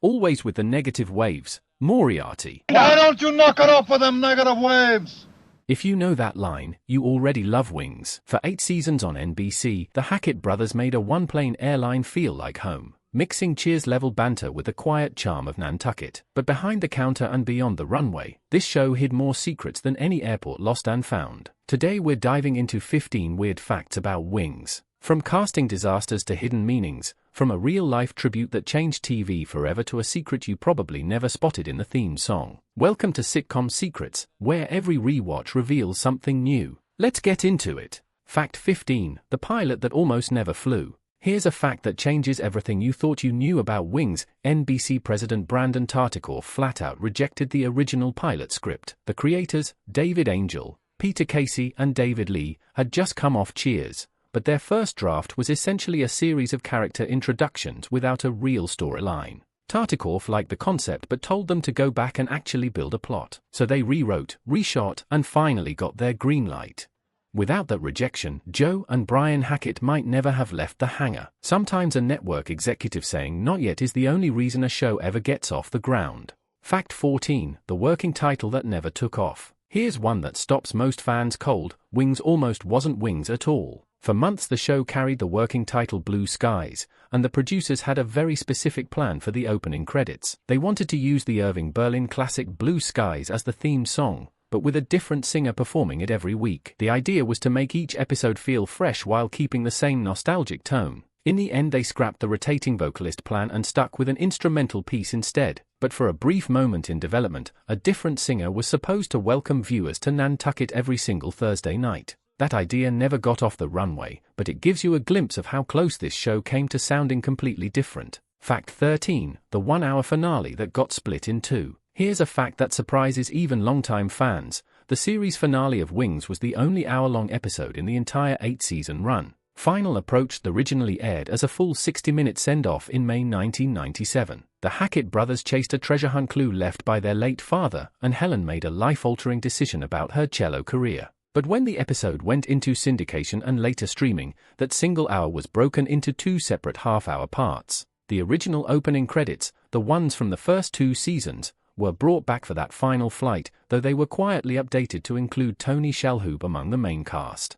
always with the negative waves, Moriarty. Why don't you knock it off with them negative waves? If you know that line, you already love Wings. For 8 seasons on NBC, the Hackett brothers made a one-plane airline feel like home, mixing Cheers-level banter with the quiet charm of Nantucket. But behind the counter and beyond the runway, this show hid more secrets than any airport lost and found. Today we're diving into 15 weird facts about Wings. From casting disasters to hidden meanings, from a real-life tribute that changed TV forever to a secret you probably never spotted in the theme song. Welcome to Sitcom Secrets, where every rewatch reveals something new. Let's get into it. Fact 15, the pilot that almost never flew. Here's a fact that changes everything you thought you knew about Wings. NBC President Brandon Tartikoff flat out rejected the original pilot script. The creators, David Angel, Peter Casey and David Lee, had just come off Cheers, but their first draft was essentially a series of character introductions without a real storyline. Tartikoff liked the concept but told them to go back and actually build a plot. So they rewrote, reshot, and finally got their green light. Without that rejection, Joe and Brian Hackett might never have left the hangar. Sometimes a network executive saying not yet is the only reason a show ever gets off the ground. Fact 14, the working title that never took off. Here's one that stops most fans cold. Wings almost wasn't Wings at all. For months the show carried the working title Blue Skies, and the producers had a very specific plan for the opening credits. They wanted to use the Irving Berlin classic Blue Skies as the theme song, but with a different singer performing it every week. The idea was to make each episode feel fresh while keeping the same nostalgic tone. In the end they scrapped the rotating vocalist plan and stuck with an instrumental piece instead. But for a brief moment in development, a different singer was supposed to welcome viewers to Nantucket every single Thursday night. That idea never got off the runway, but it gives you a glimpse of how close this show came to sounding completely different. Fact 13, the 1-hour finale that got split in two. Here's a fact that surprises even longtime fans. The series finale of Wings was the only hour-long episode in the entire 8-season run. Final Approach originally aired as a full 60-minute send-off in May 1997. The Hackett brothers chased a treasure hunt clue left by their late father, and Helen made a life-altering decision about her cello career. But when the episode went into syndication and later streaming, that single hour was broken into 2 separate half-hour parts. The original opening credits, the ones from the first 2 seasons, were brought back for that final flight, though they were quietly updated to include Tony Shalhoub among the main cast.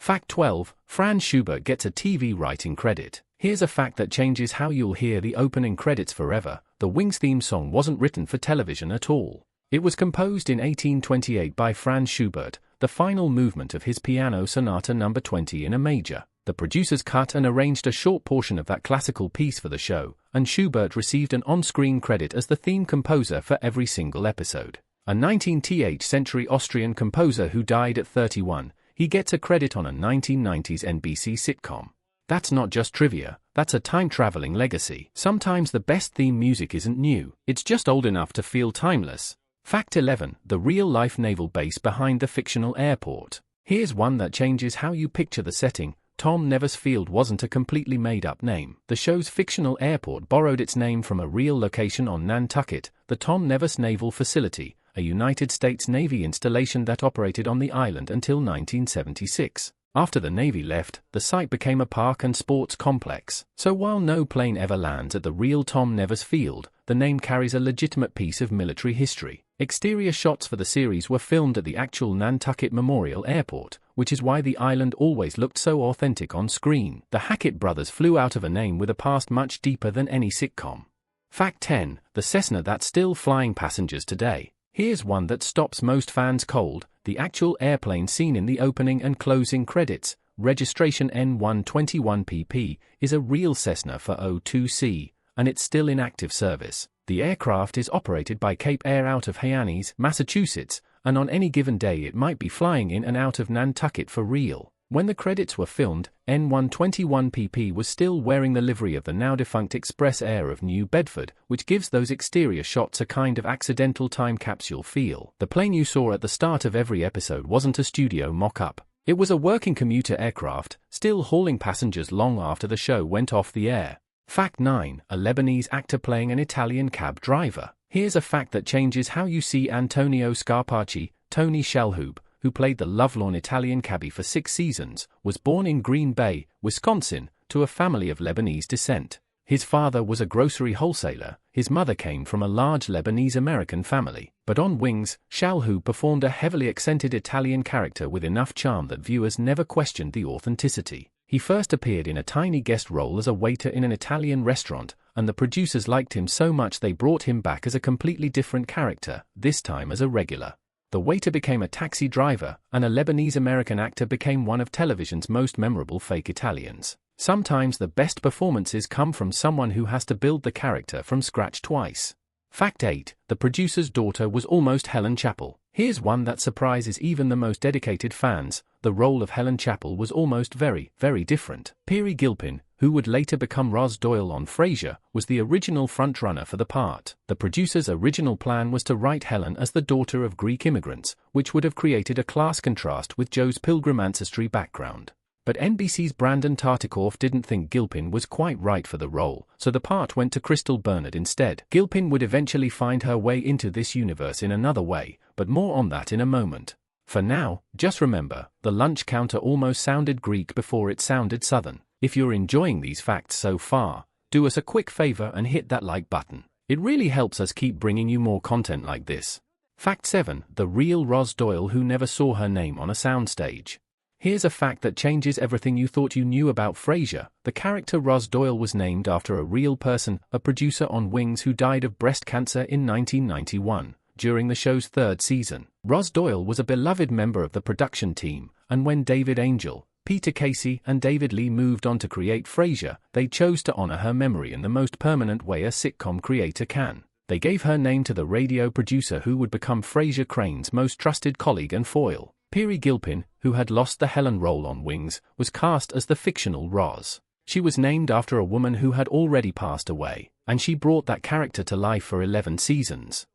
Fact 12, Franz Schubert gets a TV writing credit. Here's a fact that changes how you'll hear the opening credits forever. The Wings theme song wasn't written for television at all. It was composed in 1828 by Franz Schubert, the final movement of his Piano Sonata No. 20 in A major. The producers cut and arranged a short portion of that classical piece for the show, and Schubert received an on-screen credit as the theme composer for every single episode. A 19th century Austrian composer who died at 31, he gets a credit on a 1990s NBC sitcom. That's not just trivia, that's a time-traveling legacy. Sometimes the best theme music isn't new, it's just old enough to feel timeless. Fact 11, the real-life naval base behind the fictional airport. Here's one that changes how you picture the setting. Tom Nevers Field wasn't a completely made-up name. The show's fictional airport borrowed its name from a real location on Nantucket, the Tom Nevers Naval Facility, a United States Navy installation that operated on the island until 1976. After the Navy left, the site became a park and sports complex. So while no plane ever lands at the real Tom Nevers Field, the name carries a legitimate piece of military history. Exterior shots for the series were filmed at the actual Nantucket Memorial Airport, which is why the island always looked so authentic on screen. The Hackett brothers flew out of a name with a past much deeper than any sitcom. Fact 10, the Cessna that's still flying passengers today. Here's one that stops most fans cold. The actual airplane seen in the opening and closing credits, registration N121PP, is a real Cessna for O2C, and it's still in active service. The aircraft is operated by Cape Air out of Hyannis, Massachusetts, and on any given day it might be flying in and out of Nantucket for real. When the credits were filmed, N121PP was still wearing the livery of the now-defunct Express Air of New Bedford, which gives those exterior shots a kind of accidental time capsule feel. The plane you saw at the start of every episode wasn't a studio mock-up. It was a working commuter aircraft, still hauling passengers long after the show went off the air. Fact 9, a Lebanese actor playing an Italian cab driver. Here's a fact that changes how you see Antonio Scarpacci. Tony Shalhoub, who played the lovelorn Italian cabbie for 6 seasons, was born in Green Bay, Wisconsin, to a family of Lebanese descent. His father was a grocery wholesaler, his mother came from a large Lebanese-American family. But on Wings, Shalhoub performed a heavily accented Italian character with enough charm that viewers never questioned the authenticity. He first appeared in a tiny guest role as a waiter in an Italian restaurant, and the producers liked him so much they brought him back as a completely different character, this time as a regular. The waiter became a taxi driver, and a Lebanese-American actor became one of television's most memorable fake Italians. Sometimes the best performances come from someone who has to build the character from scratch twice. Fact 8. The producer's daughter was almost Helen Chappell. Here's one that surprises even the most dedicated fans. The role of Helen Chappell was almost very different. Piri Gilpin, who would later become Roz Doyle on Frasier, was the original frontrunner for the part. The producer's original plan was to write Helen as the daughter of Greek immigrants, which would have created a class contrast with Joe's Pilgrim ancestry background. But NBC's Brandon Tartikoff didn't think Gilpin was quite right for the role, so the part went to Crystal Bernard instead. Gilpin would eventually find her way into this universe in another way, but more on that in a moment. For now, just remember, the lunch counter almost sounded Greek before it sounded Southern. If you're enjoying these facts so far, do us a quick favor and hit that like button. It really helps us keep bringing you more content like this. Fact 7. The real Roz Doyle who never saw her name on a soundstage. Here's a fact that changes everything you thought you knew about Frasier. The character Roz Doyle was named after a real person, a producer on Wings who died of breast cancer in 1991, during the show's third season. Roz Doyle was a beloved member of the production team, and when David Angel, Peter Casey, and David Lee moved on to create Frasier, they chose to honor her memory in the most permanent way a sitcom creator can. They gave her name to the radio producer who would become Frasier Crane's most trusted colleague and foil. Piri Gilpin, who had lost the Helen role on Wings, was cast as the fictional Roz. She was named after a woman who had already passed away, and she brought that character to life for 11 seasons.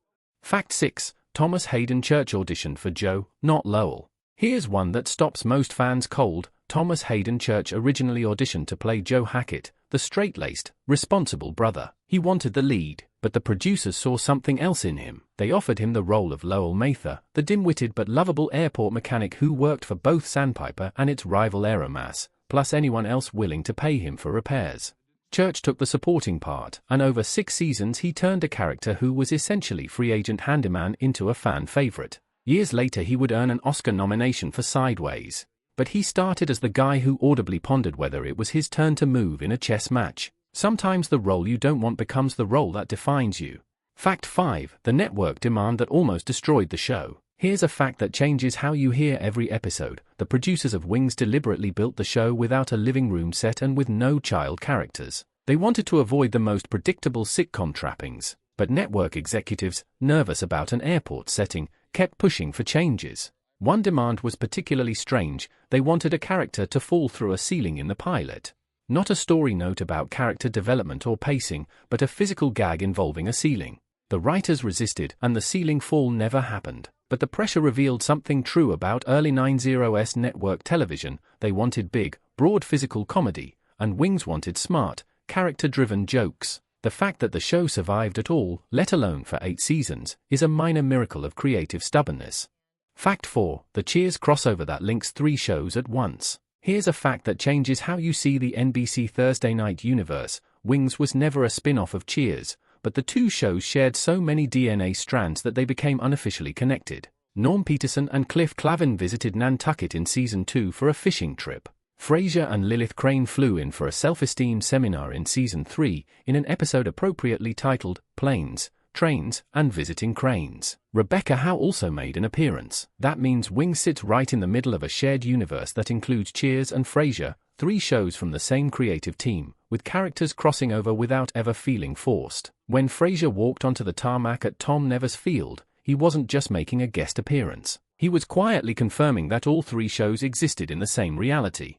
Fact 6. Thomas Hayden Church auditioned for Joe, not Lowell. Here's one that stops most fans cold. Thomas Hayden Church originally auditioned to play Joe Hackett, the straight-laced, responsible brother. He wanted the lead, but the producers saw something else in him. They offered him the role of Lowell Mather, the dim-witted but lovable airport mechanic who worked for both Sandpiper and its rival Aeromass, plus anyone else willing to pay him for repairs. Church took the supporting part, and over 6 seasons he turned a character who was essentially free agent handyman into a fan favorite. Years later he would earn an Oscar nomination for Sideways. But he started as the guy who audibly pondered whether it was his turn to move in a chess match. Sometimes the role you don't want becomes the role that defines you. Fact 5. The network demand that almost destroyed the show. Here's a fact that changes how you hear every episode. The producers of Wings deliberately built the show without a living room set and with no child characters. They wanted to avoid the most predictable sitcom trappings, but network executives, nervous about an airport setting, kept pushing for changes. One demand was particularly strange. They wanted a character to fall through a ceiling in the pilot. Not a story note about character development or pacing, but a physical gag involving a ceiling. The writers resisted, and the ceiling fall never happened. But the pressure revealed something true about early 90s network television. They wanted big, broad physical comedy, and Wings wanted smart, character-driven jokes. The fact that the show survived at all, let alone for 8 seasons, is a minor miracle of creative stubbornness. Fact 4. The Cheers crossover that links 3 shows at once. Here's a fact that changes how you see the NBC Thursday night universe. Wings was never a spin-off of Cheers, but the 2 shows shared so many DNA strands that they became unofficially connected. Norm Peterson and Cliff Clavin visited Nantucket in Season 2 for a fishing trip. Frasier and Lilith Crane flew in for a self-esteem seminar in Season 3, in an episode appropriately titled Planes, Trains, and Visiting Cranes. Rebecca Howe also made an appearance. That means Wings sits right in the middle of a shared universe that includes Cheers and Frasier, 3 shows from the same creative team, with characters crossing over without ever feeling forced. When Frasier walked onto the tarmac at Tom Nevers Field, he wasn't just making a guest appearance. He was quietly confirming that all 3 shows existed in the same reality.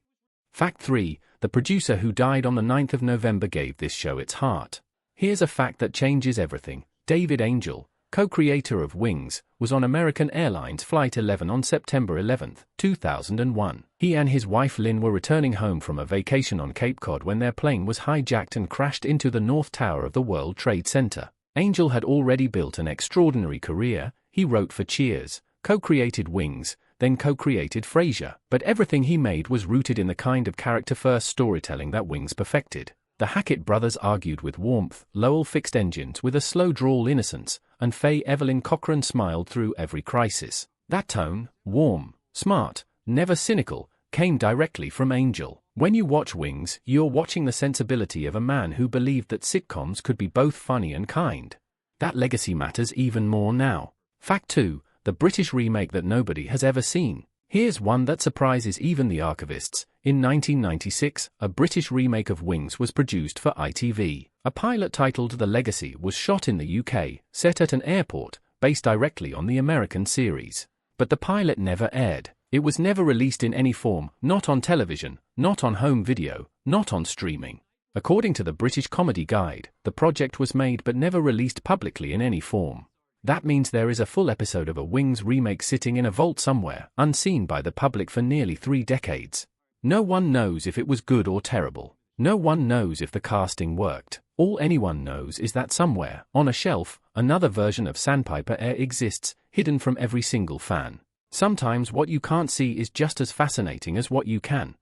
Fact 3. The producer who died on the 9th of November gave this show its heart. Here's a fact that changes everything. David Angel, co-creator of Wings, was on American Airlines Flight 11 on September 11, 2001. He and his wife Lynn were returning home from a vacation on Cape Cod when their plane was hijacked and crashed into the North Tower of the World Trade Center. Angel had already built an extraordinary career. He wrote for Cheers, co-created Wings, then co-created Frasier, but everything he made was rooted in the kind of character-first storytelling that Wings perfected. The Hackett brothers argued with warmth, Lowell fixed engines with a slow drawl innocence, and Faye Evelyn Cochran smiled through every crisis. That tone, warm, smart, never cynical, came directly from Angel. When you watch Wings, you're watching the sensibility of a man who believed that sitcoms could be both funny and kind. That legacy matters even more now. Fact 2, the British remake that nobody has ever seen. Here's one that surprises even the archivists. In 1996, a British remake of Wings was produced for ITV. A pilot titled The Legacy was shot in the UK, set at an airport, based directly on the American series. But the pilot never aired. It was never released in any form, not on television, not on home video, not on streaming. According to the British Comedy Guide, the project was made but never released publicly in any form. That means there is a full episode of a Wings remake sitting in a vault somewhere, unseen by the public for nearly 3 decades. No one knows if it was good or terrible. No one knows if the casting worked. All anyone knows is that somewhere, on a shelf, another version of Sandpiper Air exists, hidden from every single fan. Sometimes what you can't see is just as fascinating as what you can.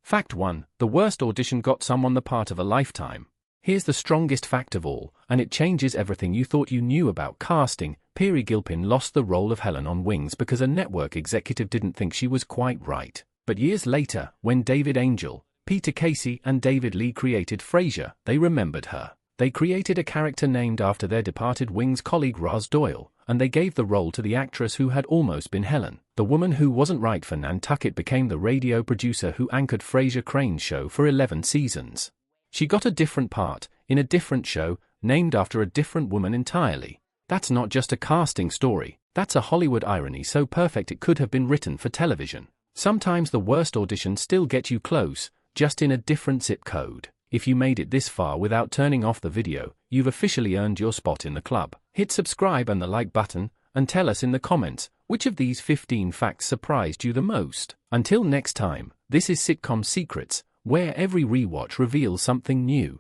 Fact 1, the worst audition got someone the part of a lifetime. Here's the strongest fact of all, and it changes everything you thought you knew about casting. Piri Gilpin lost the role of Helen on Wings because a network executive didn't think she was quite right. But years later, when David Angel, Peter Casey and David Lee created Frasier, they remembered her. They created a character named after their departed Wings colleague Roz Doyle, and they gave the role to the actress who had almost been Helen. The woman who wasn't right for Nantucket became the radio producer who anchored Frasier Crane's show for 11 seasons. She got a different part, in a different show, named after a different woman entirely. That's not just a casting story, that's a Hollywood irony so perfect it could have been written for television. Sometimes the worst auditions still get you close, just in a different zip code. If you made it this far without turning off the video, you've officially earned your spot in the club. Hit subscribe and the like button, and tell us in the comments, which of these 15 facts surprised you the most. Until next time, this is Sitcom Secrets, where every rewatch reveals something new.